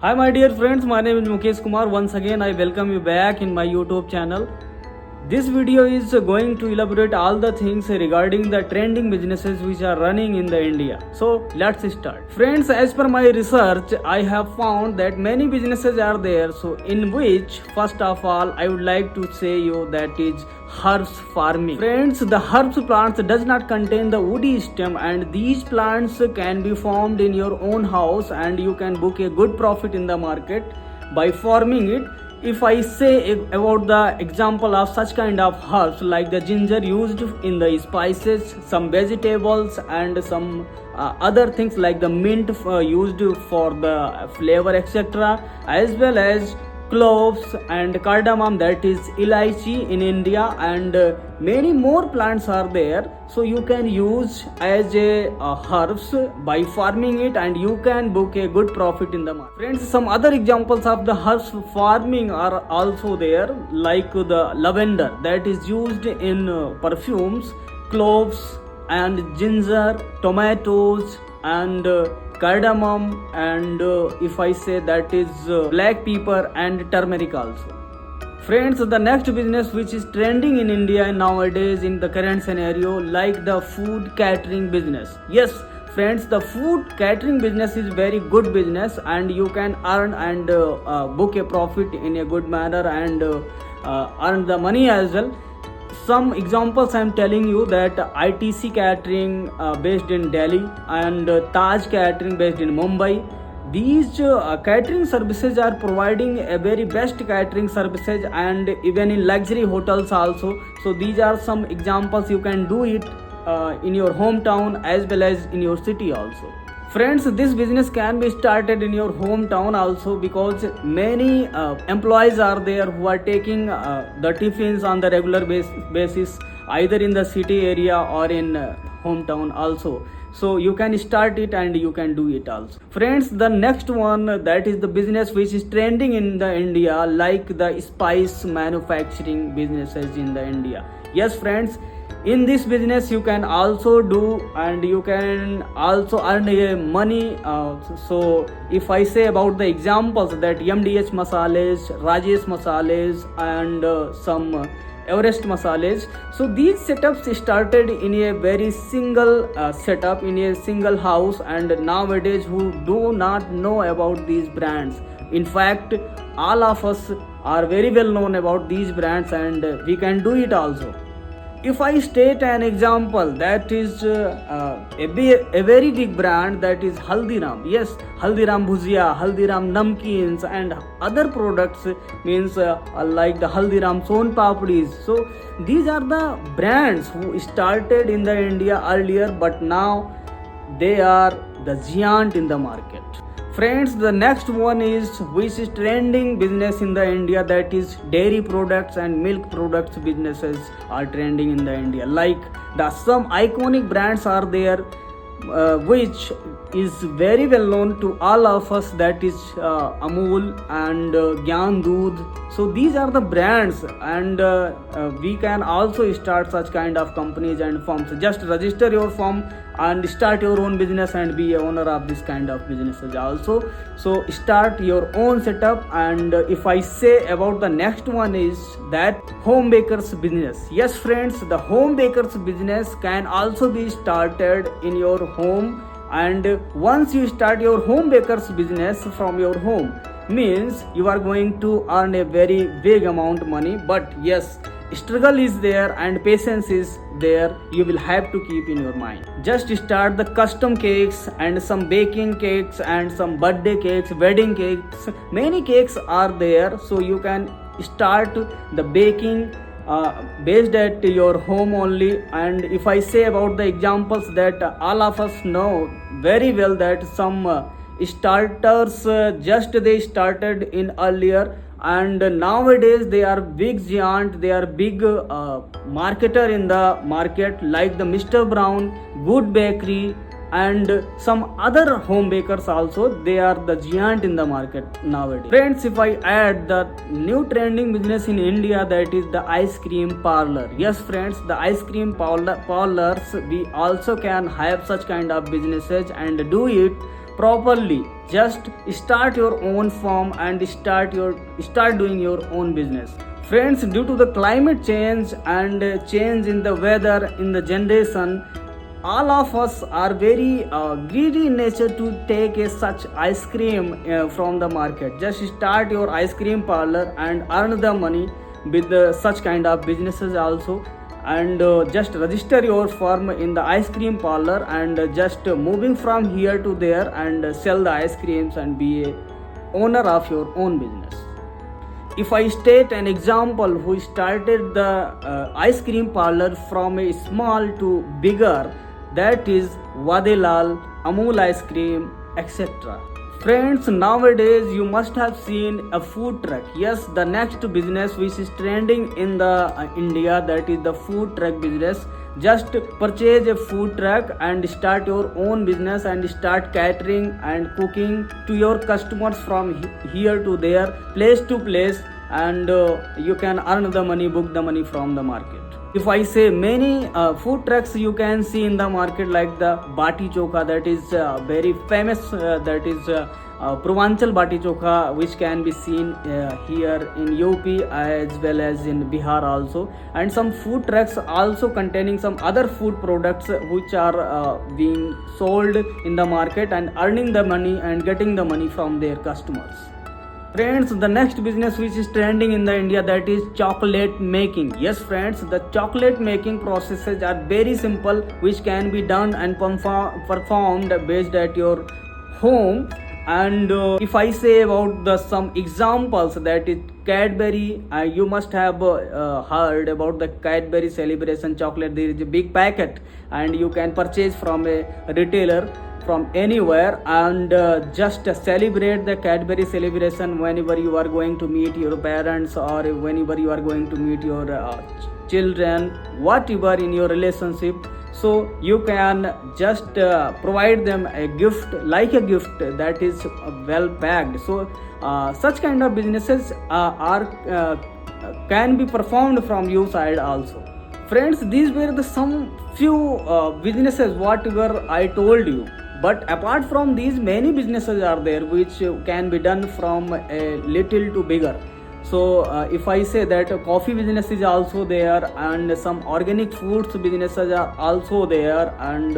Hi my dear friends, my name is Mukesh Kumar. Once again I welcome you back in my YouTube channel. This video is going to elaborate all the things regarding the trending businesses which are running in the India. So let's start. Friends, as per my research, I have found that many businesses are there. So in which, first of all, I would like to say you that is herbs farming. Friends, the herbs plants does not contain the woody stem, and these plants can be formed in your own house and you can book a good profit in the market by farming it. If I say about the example of such kind of herbs like the ginger used in the spices, some vegetables and some other things like the mint used for the flavor etc., as well as cloves and cardamom, that is elaichi in India, and many more plants are there. So you can use as a herbs by farming it and you can book a good profit in the market. Friends, some other examples of the herbs farming are also there, like the lavender that is used in perfumes, cloves and ginger, tomatoes and cardamom, and if I say that is black pepper and turmeric also. Friends, the next business which is trending in India nowadays in the current scenario, like the food catering business. Yes friends, the food catering business is very good business and you can earn and book a profit in a good manner and earn the money as well. Some examples I am telling you, that ITC catering based in Delhi and Taj catering based in Mumbai. These catering services are providing a very best catering services and even in luxury hotels also. So these are some examples. You can do it in your hometown as well as in your city also. Friends, this business can be started in your hometown also, because many employees are there who are taking the tiffins on the regular basis either in the city area or in hometown also. So you can start it and you can do it also. Friends, the next one, that is the business which is trending in the India, like the spice manufacturing businesses in the India. Yes friends, in this business you can also do and you can also earn money. So if I say about the examples, that MDH masales, Rajesh masales and some Everest masales. So these setups started in a very single setup in a single house, and nowadays who do not know about these brands. In fact, all of us are very well known about these brands and we can do it also. If I state an example, that is a very big brand, that is Haldiram. Yes, Haldiram Bhujia, Haldiram Namkeens and other products, means like the Haldiram Son Papdis. So these are the brands who started in the India earlier, but now they are the giant in the market. Friends, the next one is which is trending business in the India, that is dairy products and milk products businesses are trending in the India. Like some iconic brands are there which is very well known to all of us, that is Amul and Gyan Doodh. So these are the brands and we can also start such kind of companies and firms. Just register your firm and start your own business and be a owner of this kind of businesses also. So start your own setup. And if I say about the next one, is that home bakers business. Yes friends, the home bakers business can also be started in your home, and once you start your home bakers business from your home, means you are going to earn a very big amount of money. But yes, struggle is there and patience is there, you will have to keep in your mind. Just start the custom cakes and some baking cakes and some birthday cakes, wedding cakes, many cakes are there. So you can start the baking based at your home only. And if I say about the examples, that all of us know very well, that some starters just they started in earlier, and nowadays they are big giant, they are big marketer in the market, like the Mr. Brown, Good Bakery and some other home bakers also. They are the giant in the market nowadays. Friends, if I add the new trending business in India, that is the ice cream parlor. Yes friends, the ice cream parlors, we also can have such kind of businesses and do it properly. Just start your own farm and start doing your own business. Friends, due to the climate change and change in the weather in the generation, all of us are very greedy in nature to take such ice cream from the market. Just start your ice cream parlor and earn the money with such kind of businesses also. And just register your firm in the ice cream parlor and just moving from here to there and sell the ice creams and be a owner of your own business. If I state an example who started the ice cream parlor from a small to bigger, that is Vadilal, Amul ice cream, etc. Friends, nowadays you must have seen a food truck. Yes, the next business which is trending in the India, that is the food truck business. Just purchase a food truck and start your own business and start catering and cooking to your customers from here to there, place to place, and you can earn the money, book the money from the market. If I say many food trucks you can see in the market, like the Bati Chokha, that is very famous, that is Purvanchal Bati Chokha, which can be seen here in UP as well as in Bihar also, and some food trucks also containing some other food products which are being sold in the market and earning the money and getting the money from their customers. Friends, the next business which is trending in the India, that is chocolate making. Yes friends, the chocolate making processes are very simple, which can be done and performed based at your home. And if I say about some examples, that is Cadbury, you must have heard about the Cadbury celebration chocolate. There is a big packet and you can purchase from a retailer from anywhere and just celebrate the Cadbury celebration whenever you are going to meet your parents or whenever you are going to meet your children, whatever in your relationship. So you can just provide them a gift, like a gift that is well packed. So such kind of businesses can be performed from your side also. Friends, these were the some few businesses whatever I told you. But apart from these, many businesses are there which can be done from a little to bigger. So if I say that coffee business is also there, and some organic foods businesses are also there, and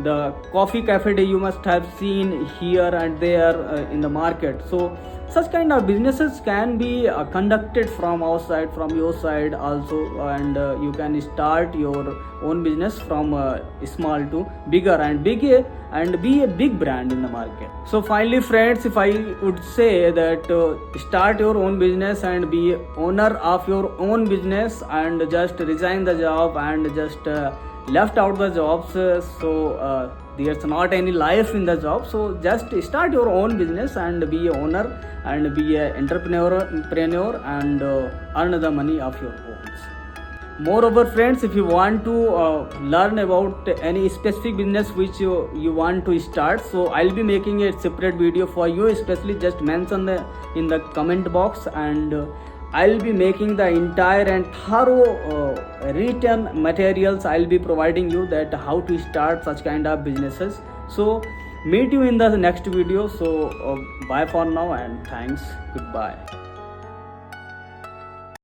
the coffee cafe day you must have seen here and there in the market. So such kind of businesses can be conducted from our side, from your side also, and you can start your own business from small to bigger and be a big brand in the market. So finally friends, if I would say that start your own business and be owner of your own business and just resign the job and just left out the jobs, so there's not any life in the job. So just start your own business and be a owner and be an entrepreneur and earn the money of your own. Moreover friends, if you want to learn about any specific business which you want to start, so I'll be making a separate video for you. Especially just mention in the comment box, and I'll be making the entire and thorough written materials. I'll be providing you that how to start such kind of businesses. So meet you in the next video. So bye for now and thanks. Goodbye.